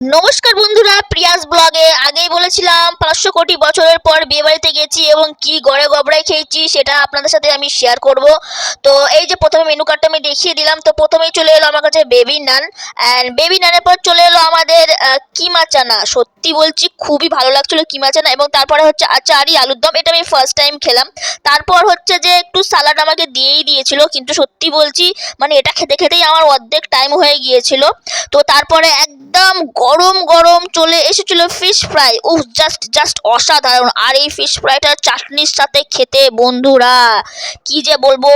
নমস্কার বন্ধুরা, প্রিয়াস ব্লগে আগেই বলেছিলাম 500 কোটি বছরের পর বিয়ে বাড়িতে গেছি এবং কি গড়ে গবড়াই খেয়েছি সেটা আপনাদের সাথে আমি শেয়ার করব। তো এই যে প্রথমে মেনু কার্ডটা আমি দেখিয়ে দিলাম। তো প্রথমেই চলে এলো আমার কাছে বেবি নান, অ্যান্ড বেবি নানের পর চলে এলো আমাদের কিমা চানা। সত্যি বলছি খুবই ভালো লাগছিল কিমা চানা। এবং তারপরে হচ্ছে আচারি আলুর দম, এটা আমি ফার্স্ট টাইম খেলাম। তারপর হচ্ছে যে একটু সালাড আমাকে দিয়েই দিয়েছিল, কিন্তু সত্যি বলছি মানে এটা খেতে খেতেই আমার অর্ধেক টাইম হয়ে গিয়েছিল। তো তারপরে একদম গরম গরম চলে এসেছিল ফিশ ফ্রাই। জাস্ট জাস্ট অসাধারণ। আর এই ফিশ ফ্রাইটা চাটনির সাথে খেতে বন্ধুরা কি যে বলবো,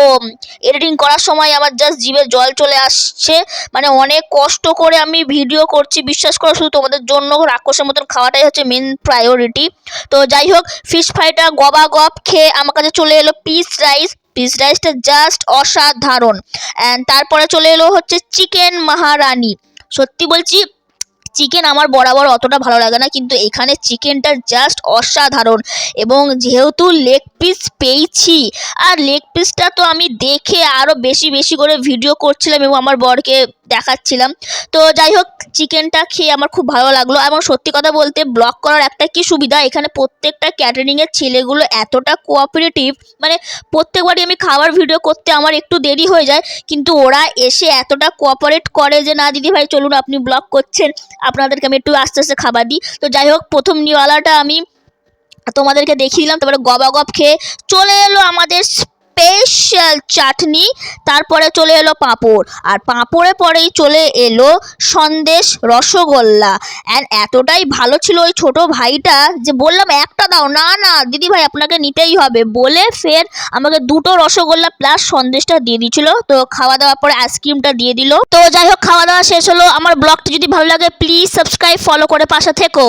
এডিটিং করার সময় আমার জাস্ট জিভে জল চলে আসছে। মানে অনেক কষ্ট করে আমি ভিডিও করছি, বিশ্বাস করো, শুধু তোমাদের জন্য রাক্ষসের মতন খাওয়াটাই হচ্ছে মেন প্রায়োরিটি। তো যাই হোক, ফিশ ফ্রাইটা গবা গপ খেয়ে আমার কাছে চলে এলো পিস রাইস। পিস রাইসটা জাস্ট অসাধারণ। অ্যান্ড তারপরে চলে এলো হচ্ছে চিকেন মাহারানি। সত্যি বলছি চিকেন আমার বরাবর অতটা ভালো লাগে না, কিন্তু এখানে চিকেনটা জাস্ট অসাধারণ। এবং যেহেতু লেগ পিস পেয়েছি, আর লেগ পিসটা তো আমি দেখে আরও বেশি বেশি করে ভিডিও করছিলাম এবং আমার বরকে দেখাচ্ছিলাম। তো যাই হোক, চিকেনটা খেয়ে আমার খুব ভালো লাগলো। এবং সত্যি কথা বলতে ব্লগ করার একটা কি সুবিধা, এখানে প্রত্যেকটা ক্যাটারিংয়ের ছেলেগুলো এতটা কোঅপারেটিভ। মানে প্রত্যেকবারই আমি খাবার ভিডিও করতে আমার একটু দেরি হয়ে যায়, কিন্তু ওরা এসে এতটা কোঅপারেট করে যে না দিদি ভাই চলুন, আপনি ব্লগ করছেন, আপনাদেরকে আমি একটু আস্তে আস্তে খাবার দিই। তো যাই হোক, প্রথম নিওয়ালাটা আমি তোমাদেরকে দেখিয়ে দিলাম। তারপরে গবাগব খেয়ে চলে এলো আমাদের স্পেশাল চাটনি। তারপরে চলে এলো পাঁপড়, আর পাঁপড়ে পরেই চলে এলো সন্দেশ রসগোল্লা। অ্যান্ড এতটাই ভালো ছিল ওই ছোট ভাইটা যে বললাম একটা দাও, না না দিদি ভাই আপনাকে নিতেই হবে বলে ফের আমাকে দুটো রসগোল্লা প্লাস সন্দেশটা দিয়ে দিয়েছিল। তো খাওয়া দাওয়ার পরে আইসক্রিমটা দিয়ে দিল। তো যাই হোক, খাওয়া দাওয়া শেষ হলো। আমার ব্লগটি যদি ভালো লাগে প্লিজ সাবস্ক্রাইব, ফলো করে পাশে থেকো।